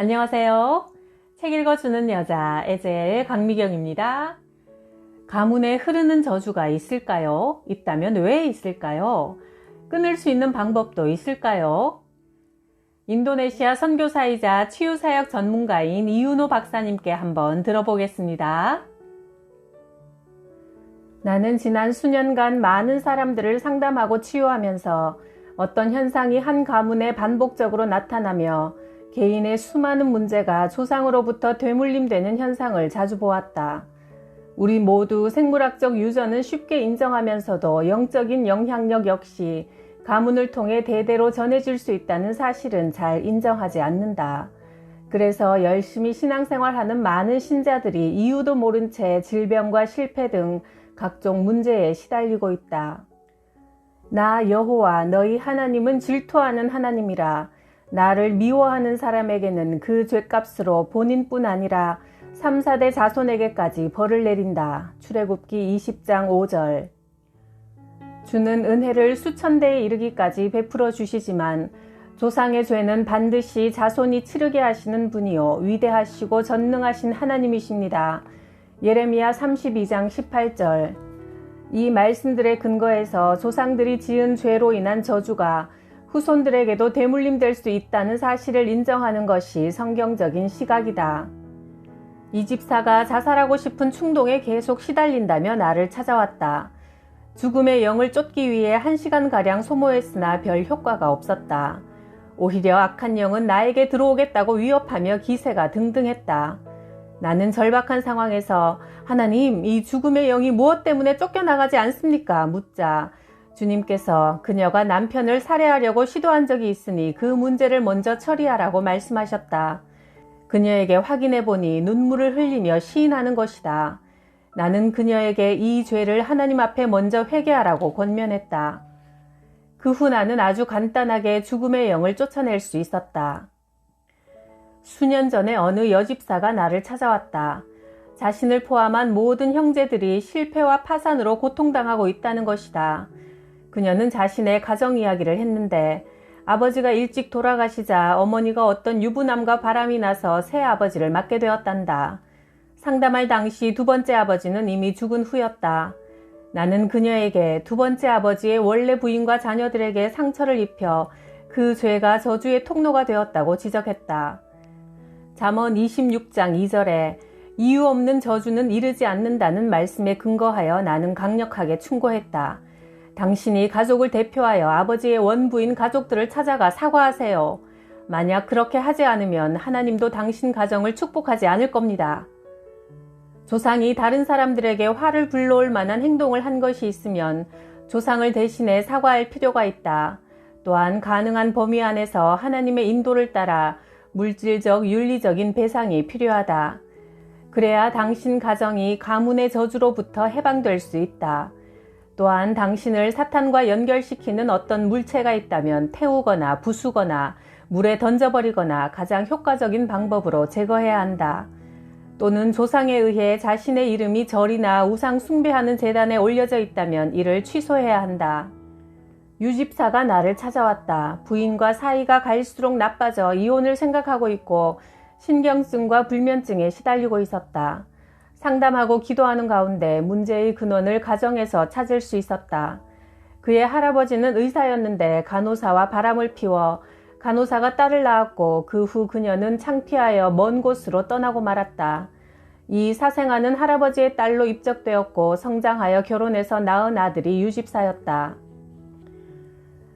안녕하세요. 책 읽어주는 여자 에젤 강미경입니다. 가문에 흐르는 저주가 있을까요? 있다면 왜 있을까요? 끊을 수 있는 방법도 있을까요? 인도네시아 선교사이자 치유사역 전문가인 이윤호 박사님께 한번 들어보겠습니다. 나는 지난 수년간 많은 사람들을 상담하고 치유하면서 어떤 현상이 한 가문에 반복적으로 나타나며 개인의 수많은 문제가 조상으로부터 되물림되는 현상을 자주 보았다. 우리 모두 생물학적 유전은 쉽게 인정하면서도 영적인 영향력 역시 가문을 통해 대대로 전해질 수 있다는 사실은 잘 인정하지 않는다. 그래서 열심히 신앙생활하는 많은 신자들이 이유도 모른 채 질병과 실패 등 각종 문제에 시달리고 있다. 나 여호와 너희 하나님은 질투하는 하나님이라. 나를 미워하는 사람에게는 그 죗값으로 본인뿐 아니라 3, 4대 자손에게까지 벌을 내린다. 출애굽기 20장 5절. 주는 은혜를 수천 대에 이르기까지 베풀어 주시지만 조상의 죄는 반드시 자손이 치르게 하시는 분이요 위대하시고 전능하신 하나님이십니다. 예레미야 32장 18절. 이 말씀들의 근거에서 조상들이 지은 죄로 인한 저주가 후손들에게도 대물림될 수 있다는 사실을 인정하는 것이 성경적인 시각이다. 이 집사가 자살하고 싶은 충동에 계속 시달린다며 나를 찾아왔다. 죽음의 영을 쫓기 위해 1시간가량 소모했으나 별 효과가 없었다. 오히려 악한 영은 나에게 들어오겠다고 위협하며 기세가 등등했다. 나는 절박한 상황에서 하나님, 이 죽음의 영이 무엇 때문에 쫓겨나가지 않습니까? 묻자 주님께서 그녀가 남편을 살해하려고 시도한 적이 있으니 그 문제를 먼저 처리하라고 말씀하셨다. 그녀에게 확인해 보니 눈물을 흘리며 시인하는 것이다. 나는 그녀에게 이 죄를 하나님 앞에 먼저 회개하라고 권면했다. 그 후 나는 아주 간단하게 죽음의 영을 쫓아낼 수 있었다. 수년 전에 어느 여집사가 나를 찾아왔다. 자신을 포함한 모든 형제들이 실패와 파산으로 고통당하고 있다는 것이다. 그녀는 자신의 가정 이야기를 했는데 아버지가 일찍 돌아가시자 어머니가 어떤 유부남과 바람이 나서 새 아버지를 맡게 되었단다. 상담할 당시 두 번째 아버지는 이미 죽은 후였다. 나는 그녀에게 두 번째 아버지의 원래 부인과 자녀들에게 상처를 입혀 그 죄가 저주의 통로가 되었다고 지적했다. 잠언 26장 2절에 이유 없는 저주는 이르지 않는다는 말씀에 근거하여 나는 강력하게 충고했다. 당신이 가족을 대표하여 아버지의 원부인 가족들을 찾아가 사과하세요. 만약 그렇게 하지 않으면 하나님도 당신 가정을 축복하지 않을 겁니다. 조상이 다른 사람들에게 화를 불러올 만한 행동을 한 것이 있으면 조상을 대신해 사과할 필요가 있다. 또한 가능한 범위 안에서 하나님의 인도를 따라 물질적, 윤리적인 배상이 필요하다. 그래야 당신 가정이 가문의 저주로부터 해방될 수 있다. 또한 당신을 사탄과 연결시키는 어떤 물체가 있다면 태우거나 부수거나 물에 던져버리거나 가장 효과적인 방법으로 제거해야 한다. 또는 조상에 의해 자신의 이름이 절이나 우상 숭배하는 제단에 올려져 있다면 이를 취소해야 한다. 유집사가 나를 찾아왔다. 부인과 사이가 갈수록 나빠져 이혼을 생각하고 있고 신경증과 불면증에 시달리고 있었다. 상담하고 기도하는 가운데 문제의 근원을 가정에서 찾을 수 있었다. 그의 할아버지는 의사였는데 간호사와 바람을 피워 간호사가 딸을 낳았고 그 후 그녀는 창피하여 먼 곳으로 떠나고 말았다. 이 사생아는 할아버지의 딸로 입적되었고 성장하여 결혼해서 낳은 아들이 유집사였다.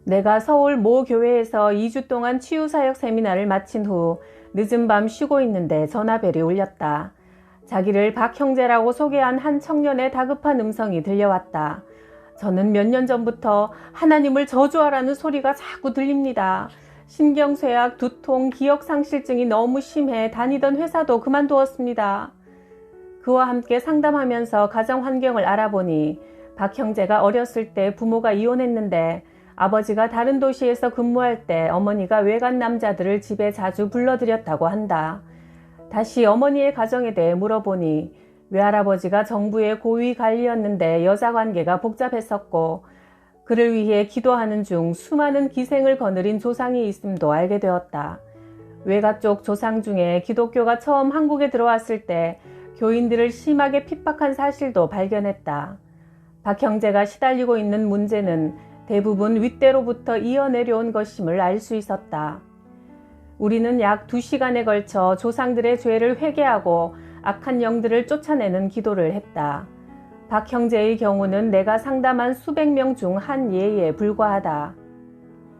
내가 서울 모 교회에서 2주 동안 치유사역 세미나를 마친 후 늦은 밤 쉬고 있는데 전화벨이 울렸다. 자기를 박 형제라고 소개한 한 청년의 다급한 음성이 들려왔다. 저는 몇 년 전부터 하나님을 저주하라는 소리가 자꾸 들립니다. 신경쇠약, 두통, 기억상실증이 너무 심해 다니던 회사도 그만두었습니다. 그와 함께 상담하면서 가정 환경을 알아보니 박 형제가 어렸을 때 부모가 이혼했는데 아버지가 다른 도시에서 근무할 때 어머니가 외간 남자들을 집에 자주 불러들였다고 한다. 다시 어머니의 가정에 대해 물어보니 외할아버지가 정부의 고위 관리였는데 여자 관계가 복잡했었고 그를 위해 기도하는 중 수많은 기생을 거느린 조상이 있음도 알게 되었다. 외가 쪽 조상 중에 기독교가 처음 한국에 들어왔을 때 교인들을 심하게 핍박한 사실도 발견했다. 박 형제가 시달리고 있는 문제는 대부분 윗대로부터 이어내려온 것임을 알 수 있었다. 우리는 약 2시간에 걸쳐 조상들의 죄를 회개하고 악한 영들을 쫓아내는 기도를 했다. 박 형제의 경우는 내가 상담한 수백 명 중 한 예에 불과하다.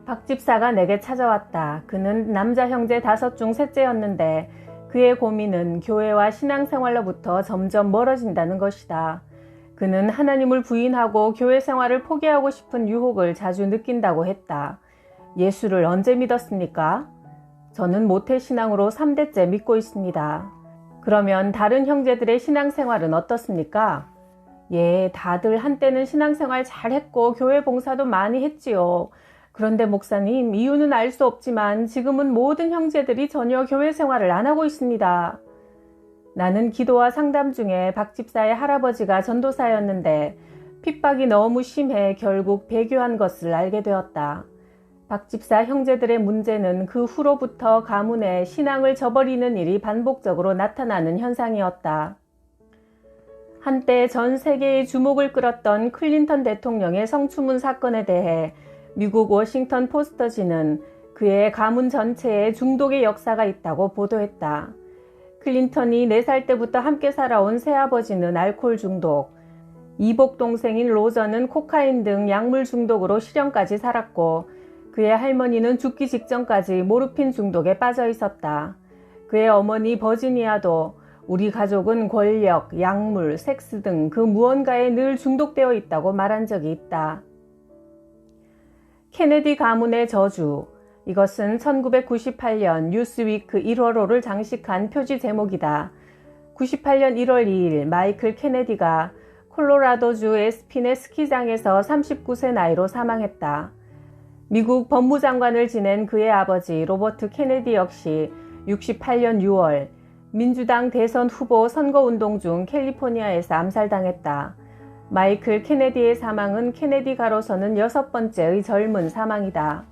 박 집사가 내게 찾아왔다. 그는 남자 형제 5 중 셋째였는데 그의 고민은 교회와 신앙생활로부터 점점 멀어진다는 것이다. 그는 하나님을 부인하고 교회 생활을 포기하고 싶은 유혹을 자주 느낀다고 했다. 예수를 언제 믿었습니까? 저는 모태신앙으로 3대째 믿고 있습니다. 그러면 다른 형제들의 신앙생활은 어떻습니까? 예, 다들 한때는 신앙생활 잘했고 교회 봉사도 많이 했지요. 그런데 목사님, 이유는 알 수 없지만 지금은 모든 형제들이 전혀 교회 생활을 안 하고 있습니다. 나는 기도와 상담 중에 박 집사의 할아버지가 전도사였는데 핍박이 너무 심해 결국 배교한 것을 알게 되었다. 박 집사 형제들의 문제는 그 후로부터 가문에 신앙을 저버리는 일이 반복적으로 나타나는 현상이었다. 한때 전 세계의 주목을 끌었던 클린턴 대통령의 성추문 사건에 대해 미국 워싱턴 포스터지는 그의 가문 전체에 중독의 역사가 있다고 보도했다. 클린턴이 4살 때부터 함께 살아온 새아버지는 알코올 중독, 이복 동생인 로저는 코카인 등 약물 중독으로 실형까지 살았고 그의 할머니는 죽기 직전까지 모르핀 중독에 빠져 있었다. 그의 어머니 버지니아도 우리 가족은 권력, 약물, 섹스 등 그 무언가에 늘 중독되어 있다고 말한 적이 있다. 케네디 가문의 저주. 이것은 1998년 뉴스위크 1월호를 장식한 표지 제목이다. 98년 1월 2일 마이클 케네디가 콜로라도주 에스핀의 스키장에서 39세 나이로 사망했다. 미국 법무장관을 지낸 그의 아버지 로버트 케네디 역시 68년 6월 민주당 대선 후보 선거운동 중 캘리포니아에서 암살당했다. 마이클 케네디의 사망은 케네디가로서는 6번째의 젊은 사망이다.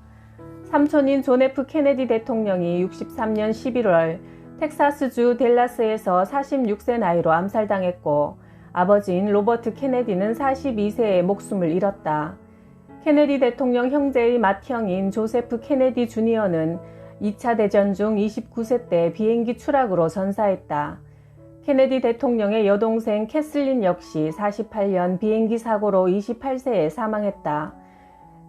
삼촌인 존 F 케네디 대통령이 63년 11월 텍사스주 댈라스에서 46세 나이로 암살당했고 아버지인 로버트 케네디는 42세에 목숨을 잃었다. 케네디 대통령 형제의 맏형인 조세프 케네디 주니어는 2차 대전 중 29세 때 비행기 추락으로 전사했다. 케네디 대통령의 여동생 캐슬린 역시 48년 비행기 사고로 28세에 사망했다.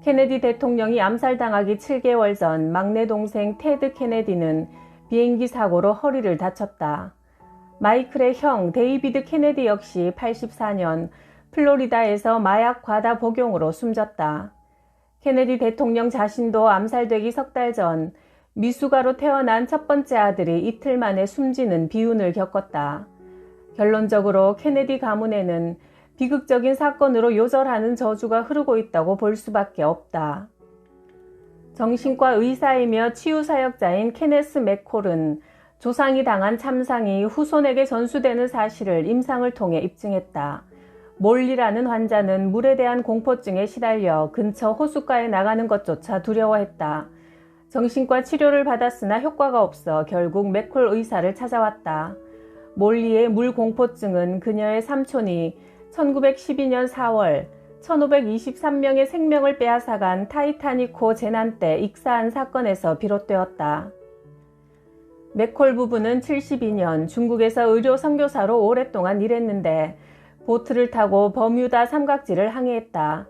케네디 대통령이 암살당하기 7개월 전 막내 동생 테드 케네디는 비행기 사고로 허리를 다쳤다. 마이클의 형 데이비드 케네디 역시 84년 플로리다에서 마약 과다 복용으로 숨졌다. 케네디 대통령 자신도 암살되기 3달 전 미숙아로 태어난 첫 번째 아들이 이틀 만에 숨지는 비운을 겪었다. 결론적으로 케네디 가문에는 비극적인 사건으로 요절하는 저주가 흐르고 있다고 볼 수밖에 없다. 정신과 의사이며 치유사역자인 케네스 맥콜은 조상이 당한 참상이 후손에게 전수되는 사실을 임상을 통해 입증했다. 몰리라는 환자는 물에 대한 공포증에 시달려 근처 호숫가에 나가는 것조차 두려워했다. 정신과 치료를 받았으나 효과가 없어 결국 맥콜 의사를 찾아왔다. 몰리의 물 공포증은 그녀의 삼촌이 1912년 4월 1523명의 생명을 빼앗아간 타이타닉호 재난 때 익사한 사건에서 비롯되었다. 맥콜 부부는 72년 중국에서 의료 선교사로 오랫동안 일했는데 보트를 타고 버뮤다 삼각지를 항해했다.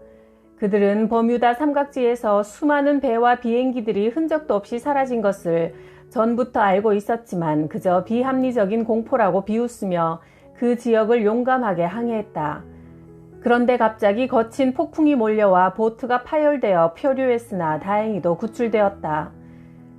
그들은 버뮤다 삼각지에서 수많은 배와 비행기들이 흔적도 없이 사라진 것을 전부터 알고 있었지만 그저 비합리적인 공포라고 비웃으며 그 지역을 용감하게 항해했다. 그런데 갑자기 거친 폭풍이 몰려와 보트가 파열되어 표류했으나 다행히도 구출되었다.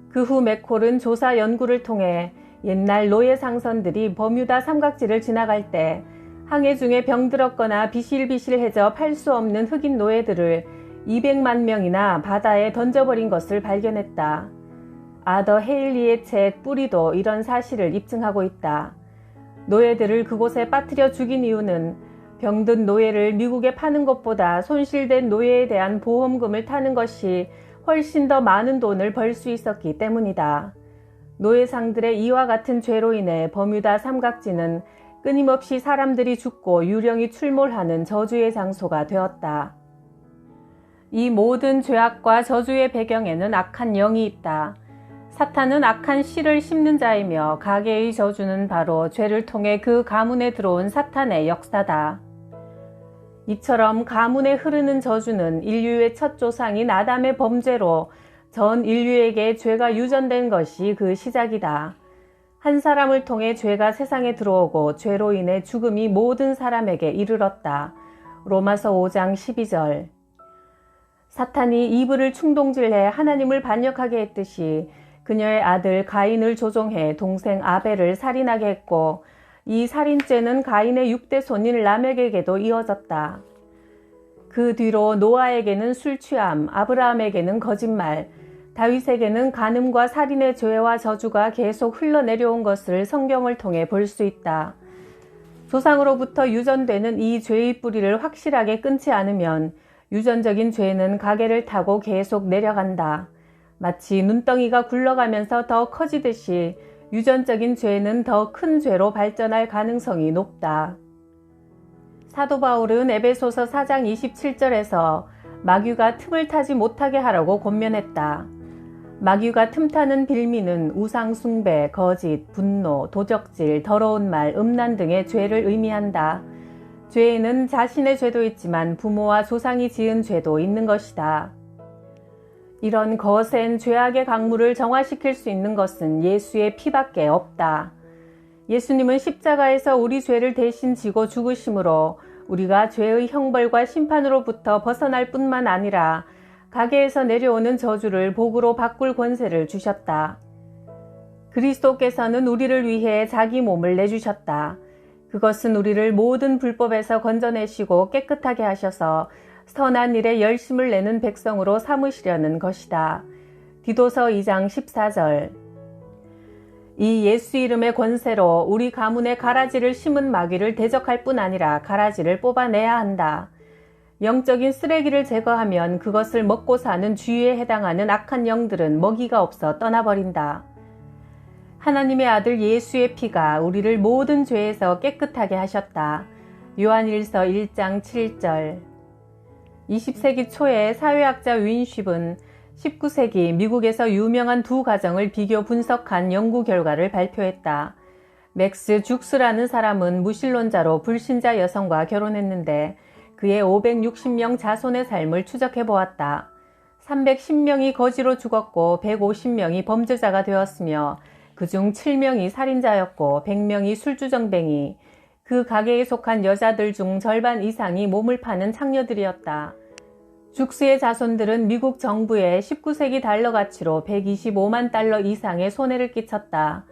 그 후 맥콜은 조사 연구를 통해 옛날 노예 상선들이 버뮤다 삼각지를 지나갈 때 항해 중에 병들었거나 비실비실해져 팔 수 없는 흑인 노예들을 200만 명이나 바다에 던져버린 것을 발견했다. 아더 헤일리의 책 뿌리도 이런 사실을 입증하고 있다. 노예들을 그곳에 빠뜨려 죽인 이유는 병든 노예를 미국에 파는 것보다 손실된 노예에 대한 보험금을 타는 것이 훨씬 더 많은 돈을 벌 수 있었기 때문이다. 노예상들의 이와 같은 죄로 인해 버뮤다 삼각지는 끊임없이 사람들이 죽고 유령이 출몰하는 저주의 장소가 되었다. 이 모든 죄악과 저주의 배경에는 악한 영이 있다. 사탄은 악한 씨를 심는 자이며 가계의 저주는 바로 죄를 통해 그 가문에 들어온 사탄의 역사다. 이처럼 가문에 흐르는 저주는 인류의 첫 조상인 아담의 범죄로 전 인류에게 죄가 유전된 것이 그 시작이다. 한 사람을 통해 죄가 세상에 들어오고 죄로 인해 죽음이 모든 사람에게 이르렀다. 로마서 5장 12절. 사탄이 이브를 충동질해 하나님을 반역하게 했듯이 그녀의 아들 가인을 조종해 동생 아벨을 살인하게 했고, 이 살인죄는 가인의 6대 손인 라멕에게도 이어졌다. 그 뒤로 노아에게는 술 취함, 아브라함에게는 거짓말, 다윗에게는 간음과 살인의 죄와 저주가 계속 흘러내려온 것을 성경을 통해 볼 수 있다. 조상으로부터 유전되는 이 죄의 뿌리를 확실하게 끊지 않으면 유전적인 죄는 가계를 타고 계속 내려간다. 마치 눈덩이가 굴러가면서 더 커지듯이 유전적인 죄는 더 큰 죄로 발전할 가능성이 높다. 사도 바울은 에베소서 4장 27절에서 마귀가 틈을 타지 못하게 하라고 권면했다. 마귀가 틈타는 빌미는 우상 숭배, 거짓, 분노, 도적질, 더러운 말, 음란 등의 죄를 의미한다. 죄에는 자신의 죄도 있지만 부모와 조상이 지은 죄도 있는 것이다. 이런 거센 죄악의 강물을 정화시킬 수 있는 것은 예수의 피밖에 없다. 예수님은 십자가에서 우리 죄를 대신 지고 죽으심으로 우리가 죄의 형벌과 심판으로부터 벗어날 뿐만 아니라 가계에서 내려오는 저주를 복으로 바꿀 권세를 주셨다. 그리스도께서는 우리를 위해 자기 몸을 내주셨다. 그것은 우리를 모든 불법에서 건져내시고 깨끗하게 하셔서 선한 일에 열심을 내는 백성으로 삼으시려는 것이다. 디도서 2장 14절. 이 예수 이름의 권세로 우리 가문에 가라지를 심은 마귀를 대적할 뿐 아니라 가라지를 뽑아내야 한다. 영적인 쓰레기를 제거하면 그것을 먹고 사는 주의에 해당하는 악한 영들은 먹이가 없어 떠나버린다. 하나님의 아들 예수의 피가 우리를 모든 죄에서 깨끗하게 하셨다. 요한일서 1장 7절. 20세기 초에 사회학자 윈쉽은 19세기 미국에서 유명한 두 가정을 비교 분석한 연구 결과를 발표했다. 맥스 죽스라는 사람은 무신론자로 불신자 여성과 결혼했는데 그의 560명 자손의 삶을 추적해보았다. 310명이 거지로 죽었고 150명이 범죄자가 되었으며 그중 7명이 살인자였고 100명이 술주정뱅이, 그 가게에 속한 여자들 중 절반 이상이 몸을 파는 창녀들이었다. 죽스의 자손들은 미국 정부에 19세기 달러 가치로 125만 달러 이상의 손해를 끼쳤다.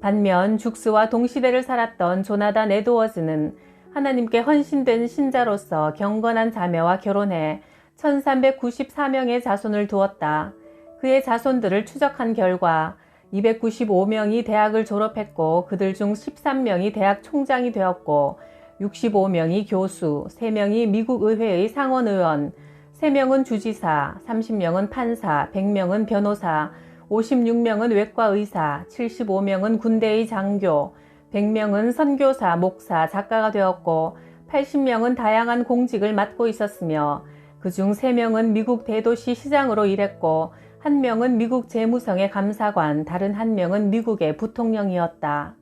반면 죽스와 동시대를 살았던 조나단 에드워즈는 하나님께 헌신된 신자로서 경건한 자매와 결혼해 1394명의 자손을 두었다. 그의 자손들을 추적한 결과 295명이 대학을 졸업했고 그들 중 13명이 대학 총장이 되었고 65명이 교수, 3명이 미국 의회의 상원의원, 3명은 주지사, 30명은 판사, 100명은 변호사, 56명은 외과의사, 75명은 군대의 장교, 100명은 선교사, 목사, 작가가 되었고 80명은 다양한 공직을 맡고 있었으며 그중 3명은 미국 대도시 시장으로 일했고 1명은 미국 재무성의 감사관, 다른 1명은 미국의 부통령이었다.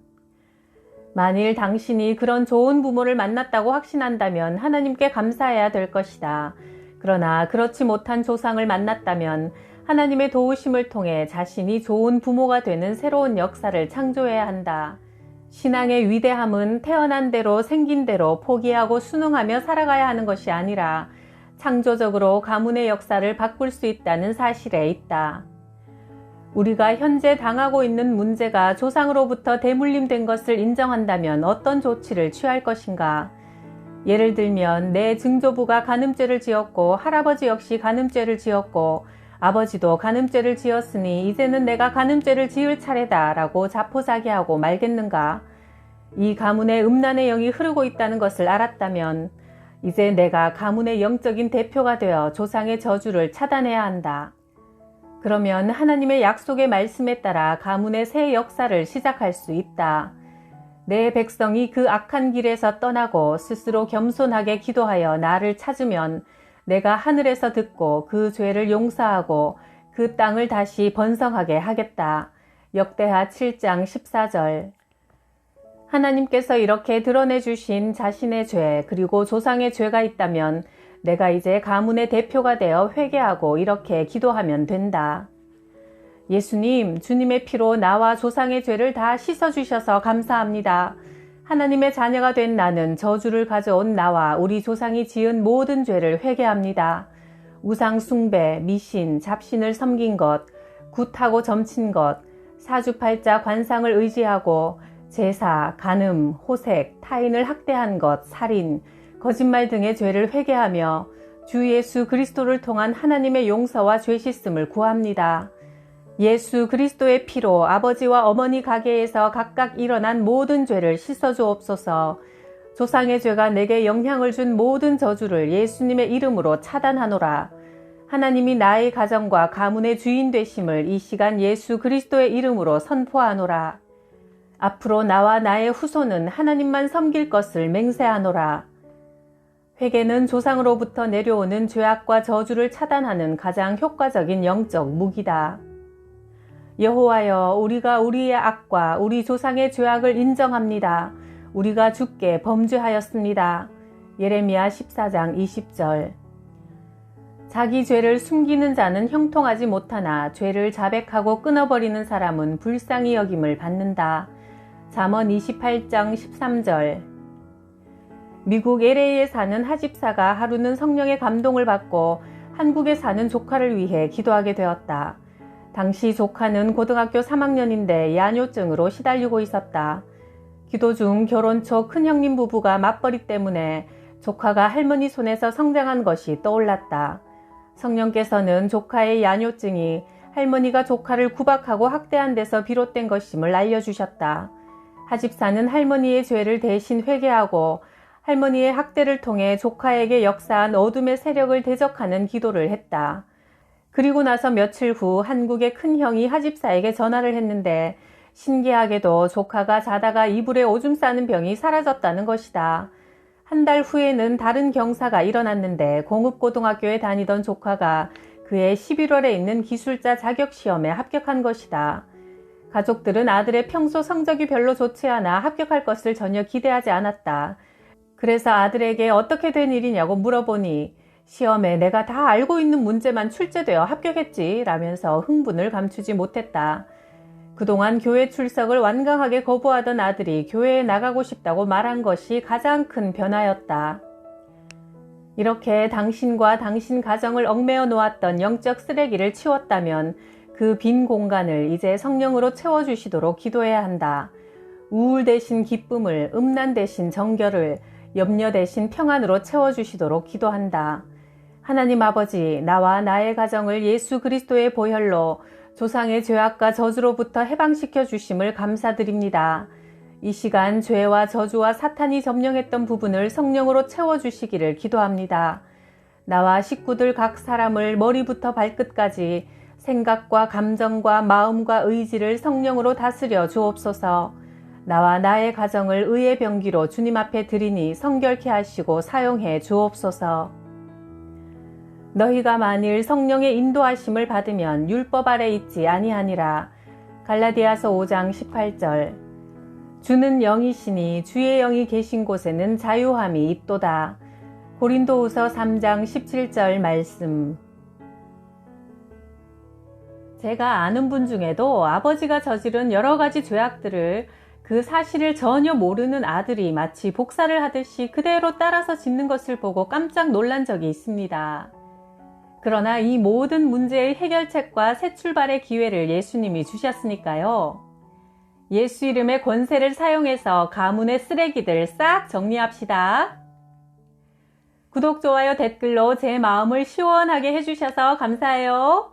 만일 당신이 그런 좋은 부모를 만났다고 확신한다면 하나님께 감사해야 될 것이다. 그러나 그렇지 못한 조상을 만났다면 하나님의 도우심을 통해 자신이 좋은 부모가 되는 새로운 역사를 창조해야 한다. 신앙의 위대함은 태어난 대로 생긴 대로 포기하고 순응하며 살아가야 하는 것이 아니라 창조적으로 가문의 역사를 바꿀 수 있다는 사실에 있다. 우리가 현재 당하고 있는 문제가 조상으로부터 대물림된 것을 인정한다면 어떤 조치를 취할 것인가? 예를 들면 내 증조부가 간음죄를 지었고 할아버지 역시 간음죄를 지었고 아버지도 간음죄를 지었으니 이제는 내가 간음죄를 지을 차례다 라고 자포자기하고 말겠는가? 이 가문에 음란의 영이 흐르고 있다는 것을 알았다면 이제 내가 가문의 영적인 대표가 되어 조상의 저주를 차단해야 한다. 그러면 하나님의 약속의 말씀에 따라 가문의 새 역사를 시작할 수 있다. 내 백성이 그 악한 길에서 떠나고 스스로 겸손하게 기도하여 나를 찾으면 내가 하늘에서 듣고 그 죄를 용서하고 그 땅을 다시 번성하게 하겠다. 역대하 7장 14절. 하나님께서 이렇게 드러내주신 자신의 죄 그리고 조상의 죄가 있다면 내가 이제 가문의 대표가 되어 회개하고 이렇게 기도하면 된다. 예수님, 주님의 피로 나와 조상의 죄를 다 씻어주셔서 감사합니다. 하나님의 자녀가 된 나는 저주를 가져온 나와 우리 조상이 지은 모든 죄를 회개합니다. 우상 숭배, 미신, 잡신을 섬긴 것, 굿하고 점친 것, 사주팔자 관상을 의지하고 제사, 간음, 호색, 타인을 학대한 것, 살인, 거짓말 등의 죄를 회개하며 주 예수 그리스도를 통한 하나님의 용서와 죄 씻음을 구합니다. 예수 그리스도의 피로 아버지와 어머니 가게에서 각각 일어난 모든 죄를 씻어주옵소서. 조상의 죄가 내게 영향을 준 모든 저주를 예수님의 이름으로 차단하노라. 하나님이 나의 가정과 가문의 주인 되심을 이 시간 예수 그리스도의 이름으로 선포하노라. 앞으로 나와 나의 후손은 하나님만 섬길 것을 맹세하노라. 회개는 조상으로부터 내려오는 죄악과 저주를 차단하는 가장 효과적인 영적 무기다. 여호와여, 우리가 우리의 악과 우리 조상의 죄악을 인정합니다. 우리가 주께 범죄하였습니다. 예레미야 14장 20절. 자기 죄를 숨기는 자는 형통하지 못하나 죄를 자백하고 끊어버리는 사람은 불쌍히 여김을 받는다. 잠언 28장 13절. 미국 LA에 사는 하집사가 하루는 성령의 감동을 받고 한국에 사는 조카를 위해 기도하게 되었다. 당시 조카는 고등학교 3학년인데 야뇨증으로 시달리고 있었다. 기도 중 결혼 초 큰형님 부부가 맞벌이 때문에 조카가 할머니 손에서 성장한 것이 떠올랐다. 성령께서는 조카의 야뇨증이 할머니가 조카를 구박하고 학대한 데서 비롯된 것임을 알려주셨다. 하집사는 할머니의 죄를 대신 회개하고 할머니의 학대를 통해 조카에게 역사한 어둠의 세력을 대적하는 기도를 했다. 그리고 나서 며칠 후 한국의 큰형이 하집사에게 전화를 했는데 신기하게도 조카가 자다가 이불에 오줌 싸는 병이 사라졌다는 것이다. 한 달 후에는 다른 경사가 일어났는데 공업고등학교에 다니던 조카가 그해 11월에 있는 기술자 자격시험에 합격한 것이다. 가족들은 아들의 평소 성적이 별로 좋지 않아 합격할 것을 전혀 기대하지 않았다. 그래서 아들에게 어떻게 된 일이냐고 물어보니 시험에 내가 다 알고 있는 문제만 출제되어 합격했지 라면서 흥분을 감추지 못했다. 그동안 교회 출석을 완강하게 거부하던 아들이 교회에 나가고 싶다고 말한 것이 가장 큰 변화였다. 이렇게 당신과 당신 가정을 얽매어 놓았던 영적 쓰레기를 치웠다면 그 빈 공간을 이제 성령으로 채워주시도록 기도해야 한다. 우울 대신 기쁨을, 음란 대신 정결을, 염려 대신 평안으로 채워주시도록 기도한다. 하나님 아버지, 나와 나의 가정을 예수 그리스도의 보혈로 조상의 죄악과 저주로부터 해방시켜 주심을 감사드립니다. 이 시간 죄와 저주와 사탄이 점령했던 부분을 성령으로 채워주시기를 기도합니다. 나와 식구들 각 사람을 머리부터 발끝까지 생각과 감정과 마음과 의지를 성령으로 다스려 주옵소서. 나와 나의 가정을 의의 병기로 주님 앞에 드리니 성결케 하시고 사용해 주옵소서. 너희가 만일 성령의 인도하심을 받으면 율법 아래 있지 아니하니라. 갈라디아서 5장 18절. 주는 영이시니 주의 영이 계신 곳에는 자유함이 있도다. 고린도후서 3장 17절 말씀. 제가 아는 분 중에도 아버지가 저지른 여러 가지 죄악들을 그 사실을 전혀 모르는 아들이 마치 복사를 하듯이 그대로 따라서 짓는 것을 보고 깜짝 놀란 적이 있습니다. 그러나 이 모든 문제의 해결책과 새 출발의 기회를 예수님이 주셨으니까요. 예수 이름의 권세를 사용해서 가문의 쓰레기들 싹 정리합시다. 구독, 좋아요, 댓글로 제 마음을 시원하게 해주셔서 감사해요.